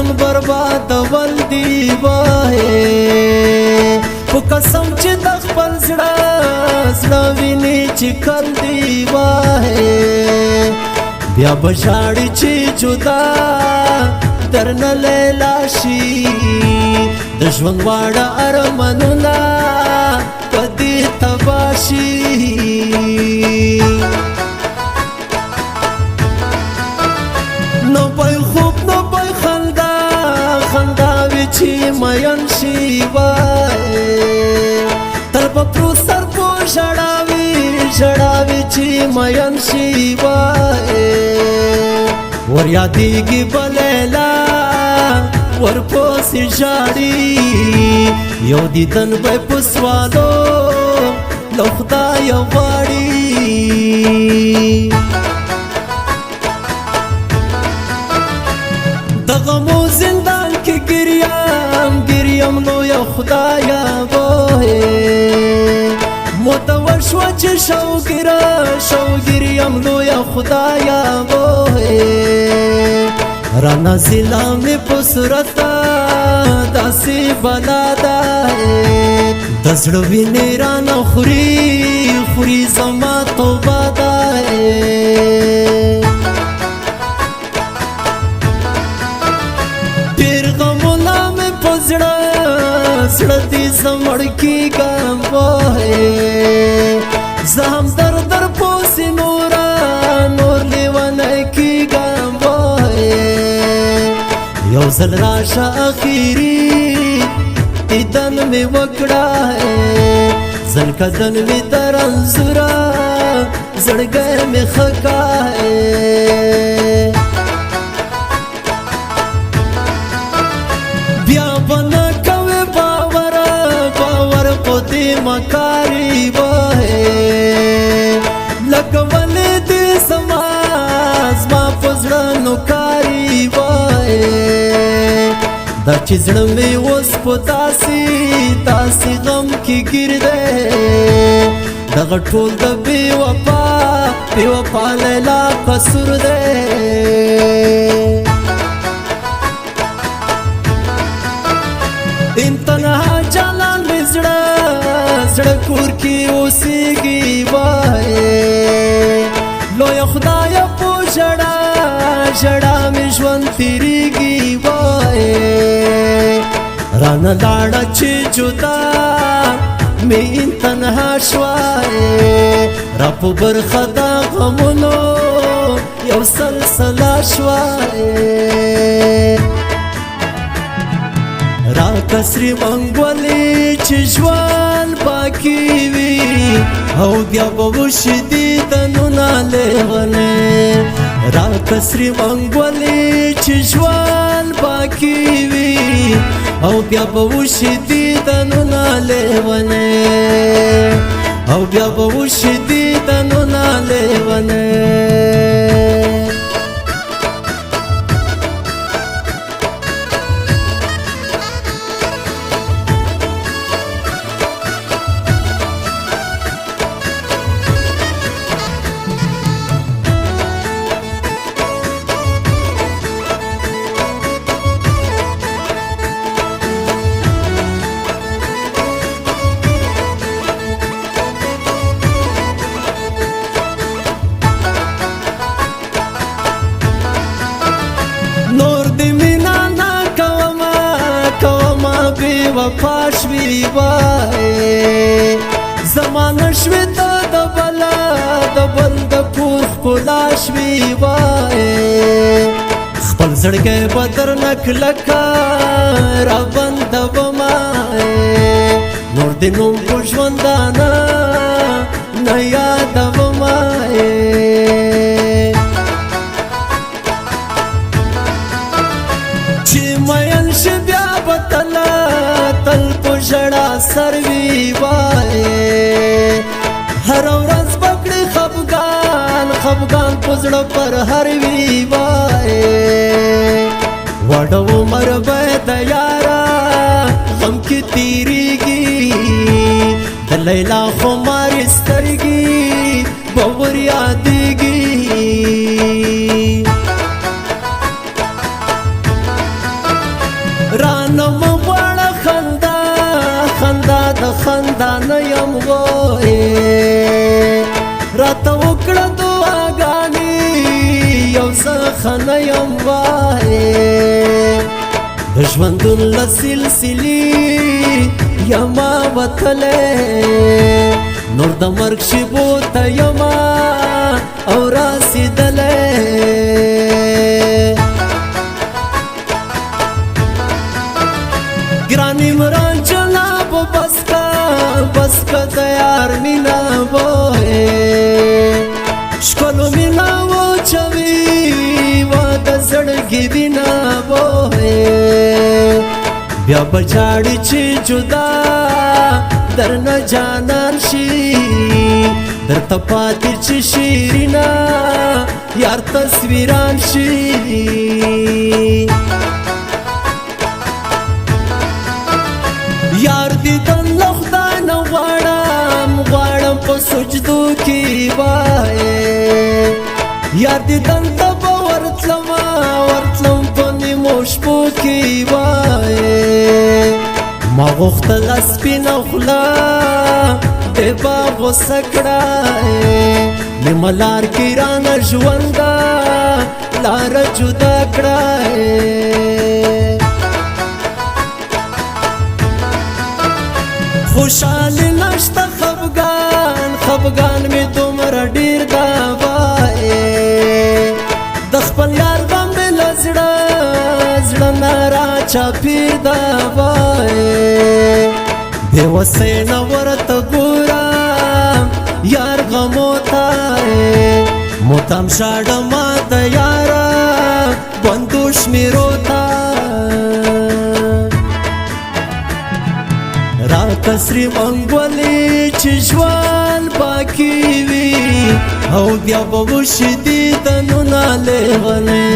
ژوند برباد ول دی وای په قسم چې د خپل زړه ویني چې کل دی وای بیا بشاړي چې جدا درنه لیلا شي د ژوند واړه ارمانونه پدې تباشي نو پای خوب نو پای خندا وی چې مین شي وای تر په سر په ژړاوي چې مین شي وای ور یادېږي بلیلا ورپسې ژاړي یو دیدن به په سوالو له خدایه غواړي د غمو زندان کې ګریم لویه خدایه وای متور شوه چې شوګریم لویه خدایه وای رانا زلا می په صورت داسې بلا ده د زړه وینې رانه خوري زما توبه ده ډېر غمونه مې په زړه دې زمړ کېږم وای زه هم در پوسې نور لیونی کېږم یو ځل راشه اخیری دیدن می وکړه زلکدن می در انځوره زړګی می ښه کړه بیا به نه کوې باور په دې مکاري وای لکه ولې دې زما په زړه نوکاري وای دا چې زړه مې اوس په داسې غم کې ګیر دی دغه ټول د بې وفا لیلا قصور دی ان تنها جلال مې زړه کور کې اوسېږي وای لویه خدایه په ژړا مې ژوند تېرېږي وای رانه لاړه چې جدا مې تنها شوای را په برخه د غمونو یو سلسله شوای را کسري منګولې چې ژوند باقي وي او بیا به وشي دیدنونه لیونې را کسري منګولې چې ژوند باقي وي او بیا به وشي دیدنونه لیونې او بیا به وشي دیدنونه لیونې وفا شوی وای زمانه شوی ته د بل د کور ښکلا شوی وای خپل زړګی به درنه کلکه رابندومه نور دې نوم په ژوندانه نه یادومه چې مین شي بیا به تل په ژړا سر وي وای هر ورځ پکړي خفګان په زړه پر هر وي وای وړ عمر به د یارا غم کې تیریږي د لیلا خمار سترګي باور یادېږي وای راته وکړه دعاګانې یو زه ښه نه یم وای د ژوندون له سلسلې یما وتلی نور د مرګ شیبو ته یما او رسېدلی ګران عمران جلاب بس کا د یار مینا وای ښکلو مینا وچوي و د زړګي وینا وای بیا به جاړي چې جدا درنه جانان شي درته پاتې چې شیرینا یار تصویران شي یار دیدن له خدای نه غواړم په سجدو کې وای یار دیدن ته به ورتلم په نیمو شپو کې وای ما غوښتل سپینه خوله دې به غوسه کړه نیمه لار کې رانه ژونده لاره جدا کړه خوشحالي نشته خفګان مې دومره ډېر ده وای د خپل یار غم مې له زړه نه راچاپېر ده وای بېوسۍ نه ورته ګورم یار غمو ته موتم ژاړمه د یاره بندو شمېرو ته راته سرې منګولې چې ژوند باقي وي او بیا به وشي دیدنونه لیونې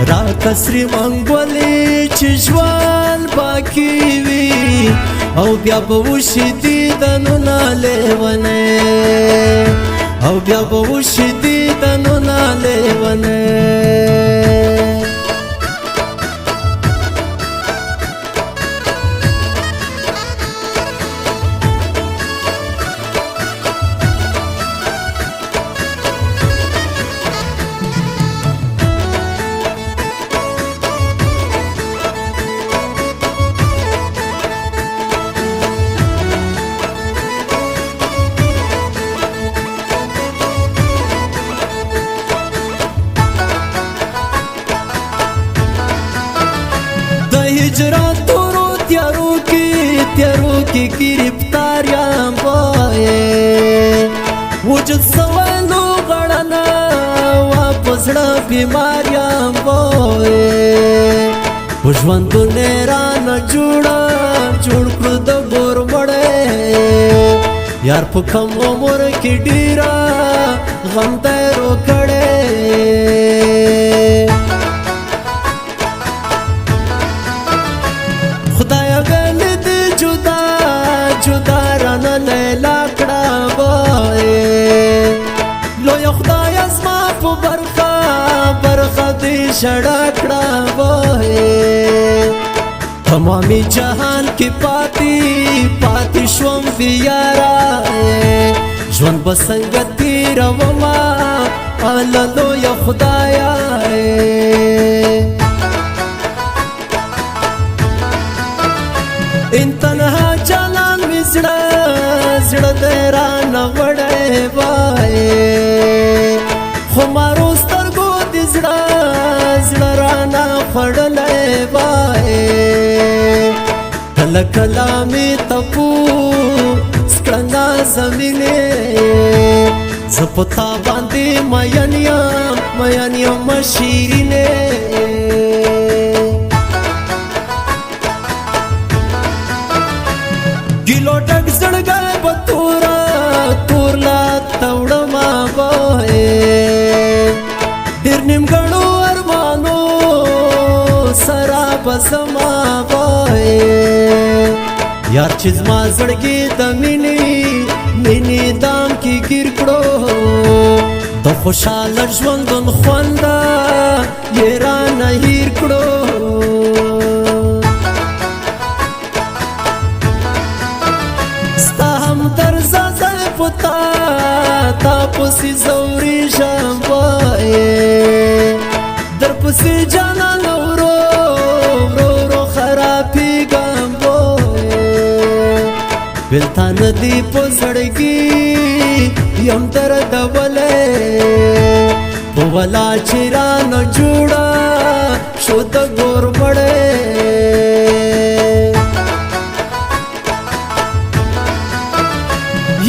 راته سرې منګولې چې ژوند باقي وي او بیا به وشي دیدنونه لیونې او بیا به وشي دیدنونه لیونې هجران تورو تیارو کی گرفتار یم وای وجود سوالو غړنا واپس زړه بیمار یم وای ژوندونه رانه جوړ کړو د بور مړی یار په کم عمر کې ډیره غم تیرو کړی خدایا ویلې دې جدا رانه لیلا کړه وای لویه خدایا زما په برخه دې شړه کړه وای تمامي جهان کې پاتې شوم یارا ژوند به څنګه تېرومه الله لویه خدایا ان تنها جلان می زړه دې رانه وړی وای خو مارو سترګو دې زړه رانه خوړلی وای کله کله مې تپوس کړه نازمینې زه په تا باندې مین یم شیرینې ګیلو ډک زړګی به تور لا توړمه وای ډېر نیمګړو ارمانو سره به زما وای یار چې زما زړګي د مینې دام کې ګیر کړو د خوشحاله ژوندون خونده یې رانه هیر کړو ستا همدرد پتا تا پسی زوری شمبای در پسی جانان ورو ورو خرابی گمبای بلتان دی پزړګي یم درد ولې ولا چیران جوړا شود ګور مړې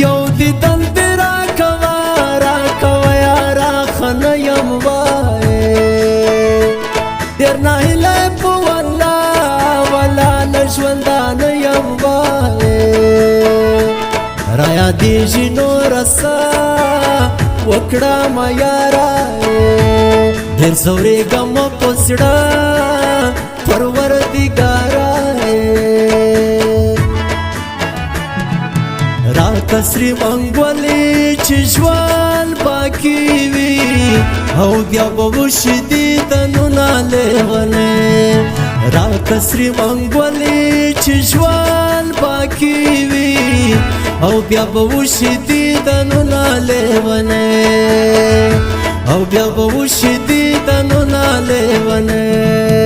یو دی دن را کوا یارا خن یم وای در نه له په ولا نشوندان یم وای رایا دی جنو رسا وکړه ما یارا در زوري غم پسړه پروردګارا را کسری منګولې چې ژوند باقی وي او بیا به شدید نو نالونه را کسری منګولې چې ژوند باقی وي او بیا به شدید نو نالونه او بیا به شدید نو نالونه